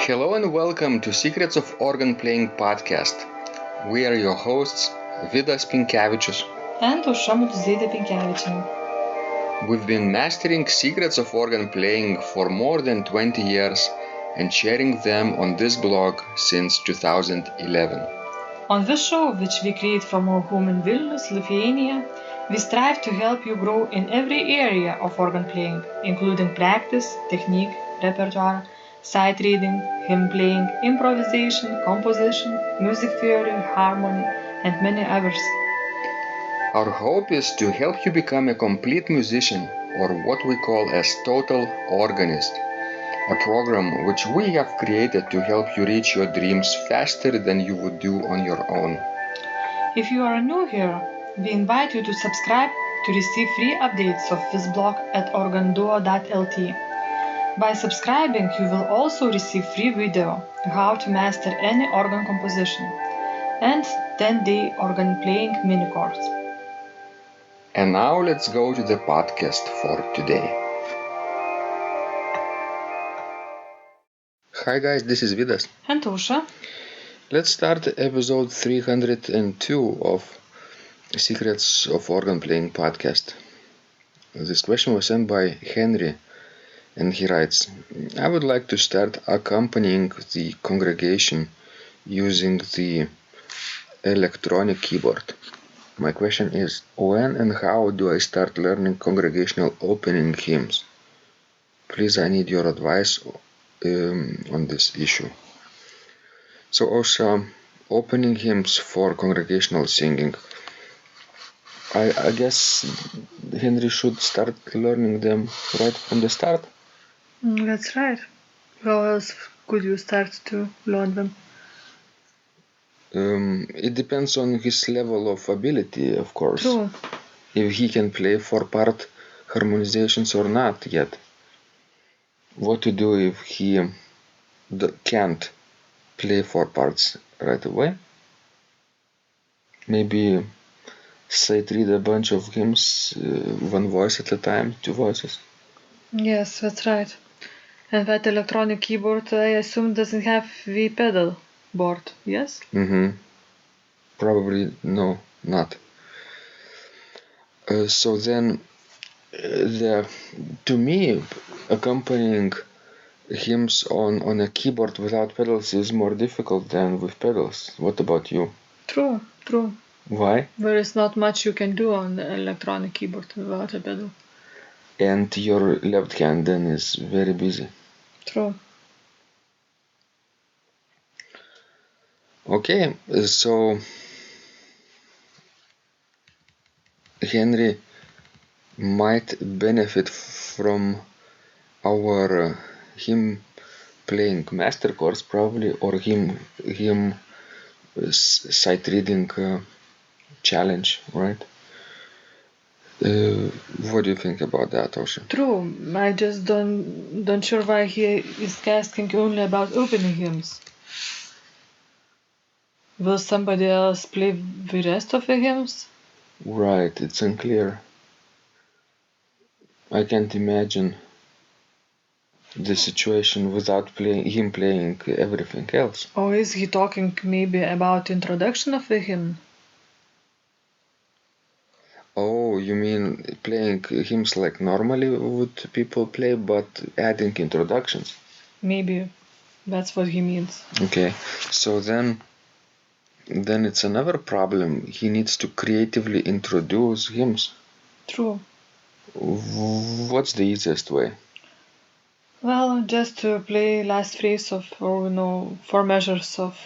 Hello and welcome to Secrets of Organ Playing podcast. We are your hosts, Vidas Pinkevičius and Aušra Pinkevičienė. We've been mastering secrets of organ playing for more than 20 years and sharing them on this blog since 2011. On this show, which we create from our home in Vilnius, Lithuania, we strive to help you grow in every area of organ playing, including practice, technique, repertoire, sight reading, hymn playing, improvisation, composition, music theory, harmony, and many others. Our hope is to help you become a complete musician, or what we call as total organist, a program which we have created to help you reach your dreams faster than you would do on your own. If you are new here, we invite you to subscribe to receive free updates of this blog at organduo.lt. By subscribing, you will also receive free video how to master any organ composition and 10-day organ playing mini course. And now let's go to the podcast for today. Hi guys, this is Vidas. And Aušra. Let's start episode 302 of Secrets of Organ Playing podcast. This question was sent by Henry, and he writes, I would like to start accompanying the congregation using the electronic keyboard. My question is, when and how do I start learning congregational opening hymns? Please, I need your advice on this issue. So also, opening hymns for congregational singing. I guess Henry should start learning them right from the start. That's right. How else could you start to learn them? It depends on his level of ability, of course. True. If he can play 4-part harmonizations or not yet. What to do if he can't play 4 parts right away? Maybe sight read a bunch of hymns, one voice at a time, 2 voices. Yes, that's right. And that electronic keyboard, I assume, doesn't have the pedal board, yes? Probably no, not. So then, to me, accompanying hymns on a keyboard without pedals is more difficult than with pedals. What about you? True. Why? There is not much you can do on the electronic keyboard without a pedal. And your left hand then is very busy. True. Okay, so Henry might benefit from our hymn playing master course probably, or hymn sight reading challenge, right? What do you think about that, Aušra? True. I just don't sure why he is asking only about opening hymns. Will somebody else play the rest of the hymns? Right, it's unclear. I can't imagine the situation without him playing everything else. Or is he talking maybe about introduction of the hymn? Oh, you mean playing hymns like normally would people play, but adding introductions? Maybe that's what he means. Okay, so then it's another problem. He needs to creatively introduce hymns. True. What's the easiest way? Well, just to play last phrase of, 4 measures of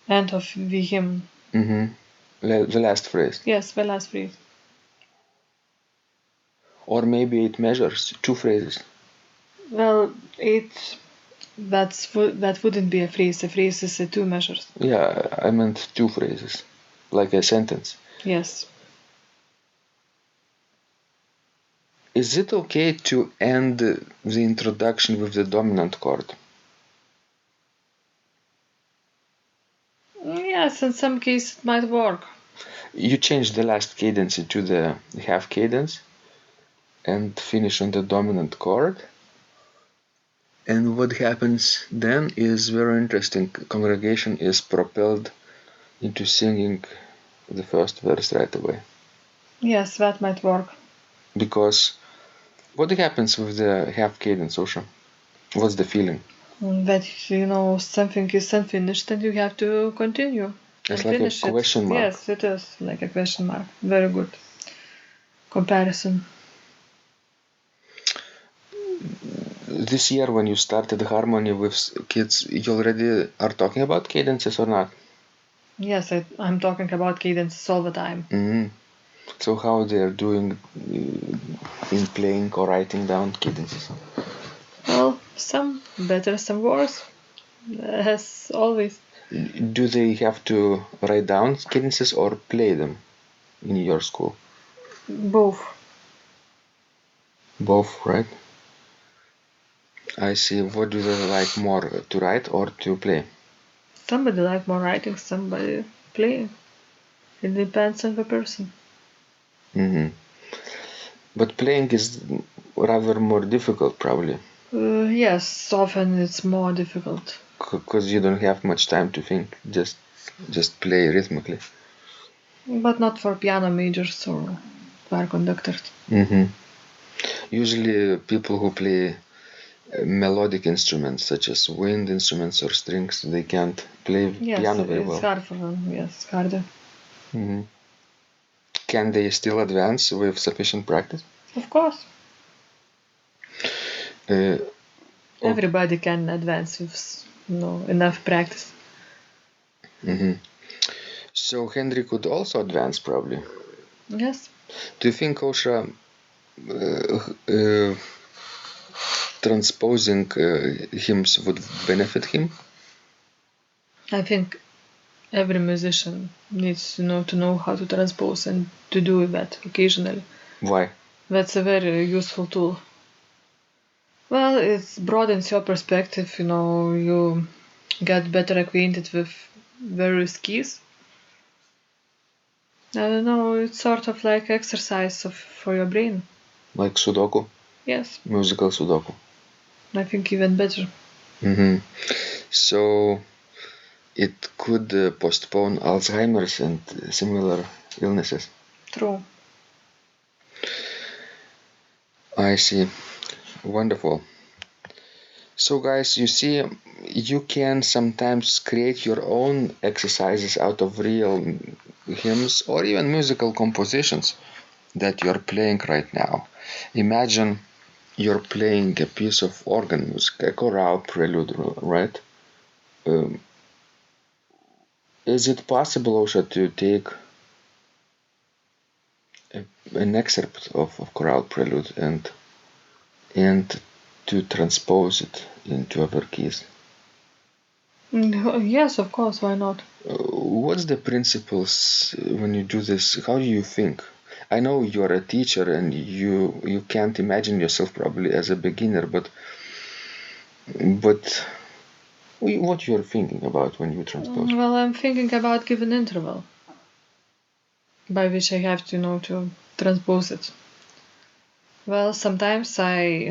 end of the hymn. The last phrase. Yes, the last phrase. Or maybe 8 measures, 2 phrases. Well, 8, that wouldn't be a phrase. A phrase is 2 measures. Yeah, I meant 2 phrases, like a sentence. Yes. Is it okay to end the introduction with the dominant chord? Yes, in some cases it might work. You change the last cadence to the half cadence and finish on the dominant chord. And what happens then is very interesting. Congregation is propelled into singing the first verse right away. Yes, that might work. Because what happens with the half cadence, Osha? What's the feeling? That something is unfinished and you have to continue It's and like a finish it. question mark. Yes, it is like a question mark. Very good comparison. This year, when you started harmony with kids, you already are talking about cadences or not? Yes, I'm talking about cadences all the time. Mm-hmm. So how they're doing in playing or writing down cadences? Well, some better, some worse, as always. Do they have to write down cadences or play them in your school? Both. Both, right? I see. What do they like more, to write or to play? Somebody like more writing, somebody playing. It depends on the person. Mm-hmm. But playing is rather more difficult, probably. Yes, often it's more difficult. Because you don't have much time to think. Just play rhythmically. But not for piano majors or choir conductors. Mm-hmm. Usually, people who play melodic instruments such as wind instruments or strings, they can't play piano very It's well. hard for them. Yes, harder. Mm-hmm. Can they still advance with sufficient practice? Of course. Uh, Everybody can advance with enough practice. mm-hmm. So Henry could also advance, probably. Yes. Do you think Osha transposing hymns would benefit him? I think every musician needs to know how to transpose and to do that occasionally. Why? That's a very useful tool. Well, it broadens your perspective, you get better acquainted with various keys. I don't know, it's sort of like exercise for your brain. Like Sudoku? Yes, Musical Sudoku. I think even better. Mm-hmm. So it could postpone Alzheimer's and similar illnesses. True. I see. Wonderful. So guys, you see, you can sometimes create your own exercises out of real hymns or even musical compositions that you're playing right now. Imagine you're playing a piece of organ music, a chorale prelude, right? Um, is it possible also to take an excerpt of chorale prelude and to transpose it into other keys? Yes, of course, why not? What's the principles when you do this? How do you think? I know you're a teacher and you can't imagine yourself probably as a beginner, but what you're thinking about when you transpose? Well, I'm thinking about given interval by which I have to transpose it. Well, sometimes I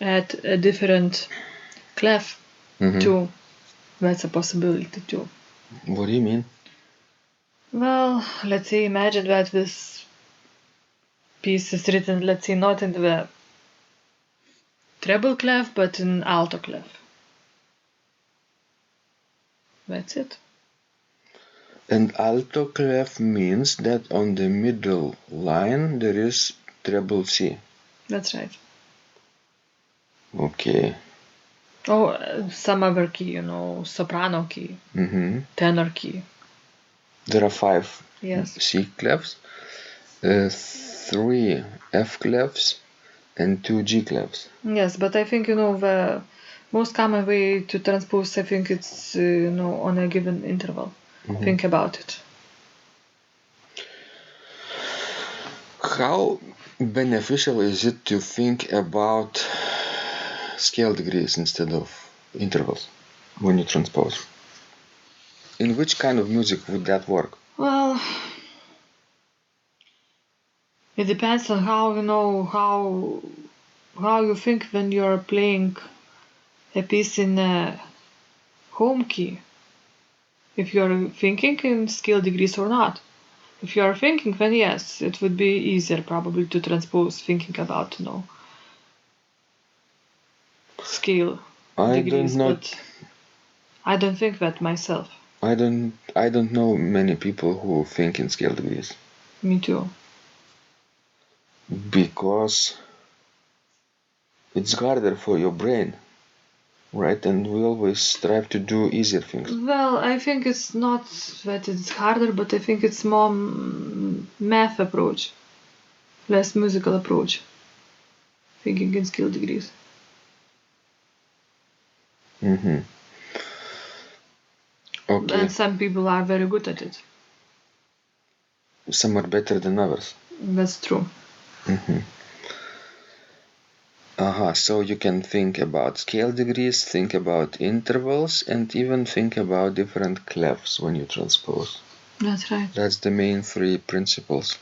add a different clef too. That's a possibility too. What do you mean? Well, let's say imagine that this piece is written, let's say, not in the treble clef, but in alto clef. That's it. And alto clef means that on the middle line there is treble C. That's right. Okay. Oh, some other key, soprano key, tenor key. There are 5 Yes. C clefs, 3 F clefs, and 2 G clefs. Yes, but I think the most common way to transpose, I think it's on a given interval. Think about it. How beneficial is it to think about scale degrees instead of intervals when you transpose? In which kind of music would that work? Well, it depends on how how you think when you're playing a piece in a home key. If you're thinking in scale degrees or not. If you're thinking, then yes, it would be easier probably to transpose thinking about, scale degrees, but I don't think that myself. I don't know many people who think in scale degrees. Me too. Because it's harder for your brain, right? And we always strive to do easier things. Well, I think it's not that it's harder, but I think it's more math approach, less musical approach. Thinking in scale degrees. Mm-hmm. Okay. And some people are very good at it. Some are better than others. That's true. Mm-hmm. So you can think about scale degrees, think about intervals, and even think about different clefs when you transpose. That's right. That's the main three principles.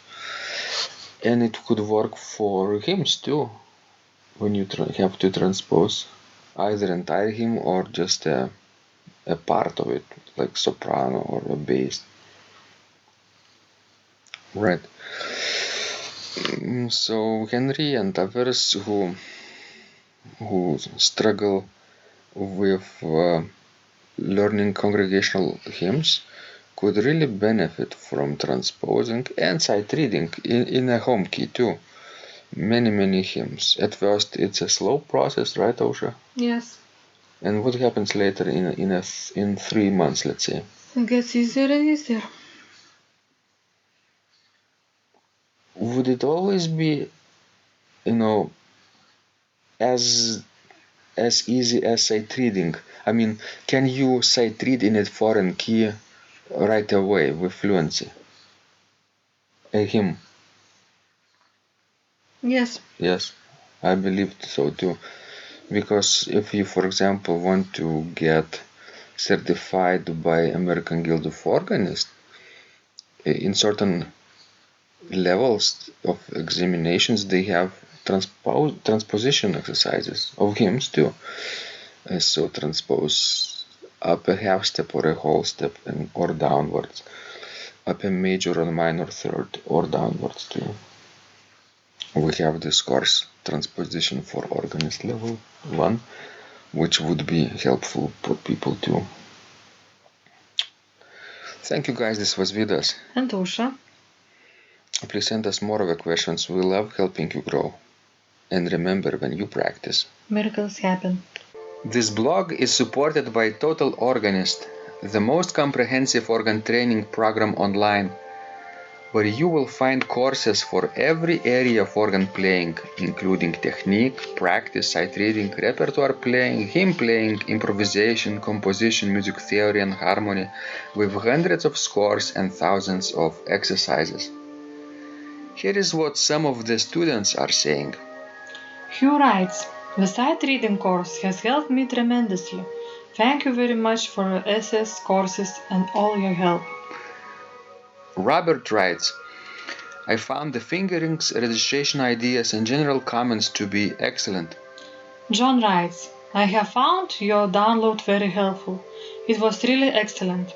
And it could work for hymns too, when you have to transpose either entire hymn or just a part of it, like soprano or a bass. Right. So Henry and others who struggle with learning congregational hymns could really benefit from transposing and sight reading in a home key too. Many hymns. At first it's a slow process, right, Osha? Yes. And what happens later in 3 months, let's say? It gets easier and easier. Would it always be, as easy as sight reading? I mean, can you sight read in a foreign key right away with fluency? A hymn? Yes. Yes, I believe so too. Because if you, for example, want to get certified by American Guild of Organists, in certain levels of examinations they have transposition exercises of hymns too. So transpose up a half step or a whole step or downwards, up a major or minor third or downwards too. We have this course, transposition for organist level 1, which would be helpful for people too. Thank you guys, this was Vidas. And Osha. Please send us more of the questions, we love helping you grow. And remember, when you practice, miracles happen. This blog is supported by Total Organist, the most comprehensive organ training program online, where you will find courses for every area of organ playing, including technique, practice, sight reading, repertoire playing, hymn playing, improvisation, composition, music theory and harmony, with hundreds of scores and thousands of exercises. Here is what some of the students are saying. Hugh writes, the sight reading course has helped me tremendously. Thank you very much for your SS courses and all your help. Robert writes, I found the fingerings, registration ideas and general comments to be excellent. John writes, I have found your download very helpful. It was really excellent.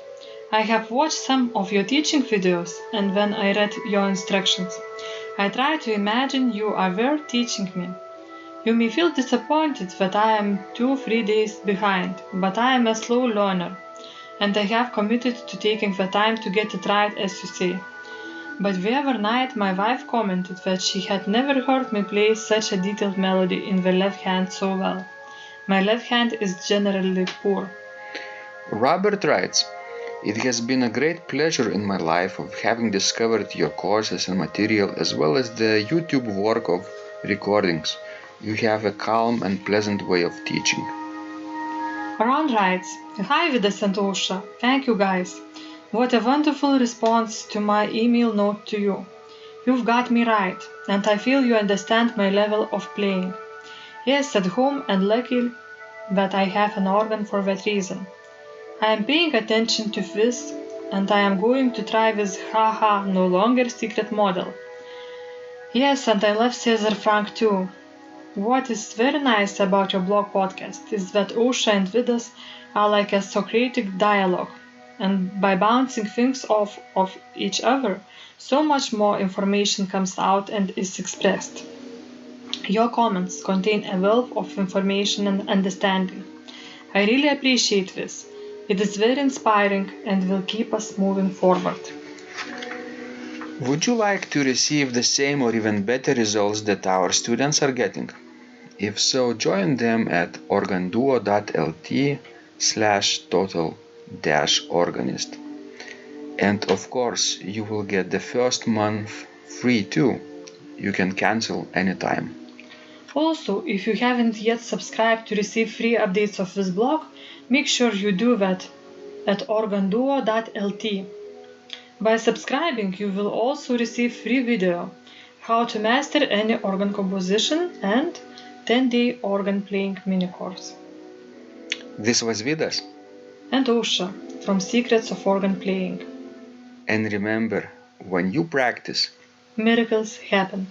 I have watched some of your teaching videos and when I read your instructions, I tried to imagine you were teaching me. You may feel disappointed that I am 2-3 days behind, but I am a slow learner, and I have committed to taking the time to get it right as you say. But the other night my wife commented that she had never heard me play such a detailed melody in the left hand so well. My left hand is generally poor. Robert writes, it has been a great pleasure in my life of having discovered your courses and material as well as the YouTube work of recordings. You have a calm and pleasant way of teaching. Ron writes, Hi Vidas and Osha, thank you guys. What a wonderful response to my email note to you. You've got me right, and I feel you understand my level of playing. Yes, at home and lucky that I have an organ for that reason. I am paying attention to this, and I am going to try this haha no longer secret model. Yes, and I love Cesar Frank too. What is very nice about your blog podcast is that Ausha and Vidas are like a Socratic dialogue, and by bouncing things off of each other, so much more information comes out and is expressed. Your comments contain a wealth of information and understanding. I really appreciate this. It is very inspiring and will keep us moving forward. Would you like to receive the same or even better results that our students are getting? If so, join them at organduo.lt/total-organist. And of course, you will get the first month free too. You can cancel anytime. Also, if you haven't yet subscribed to receive free updates of this blog, make sure you do that at organduo.lt. By subscribing, you will also receive free video, how to master any organ composition and 10-day organ playing mini course. This was Vidas. And Ausha from Secrets of Organ Playing. And remember, when you practice, miracles happen.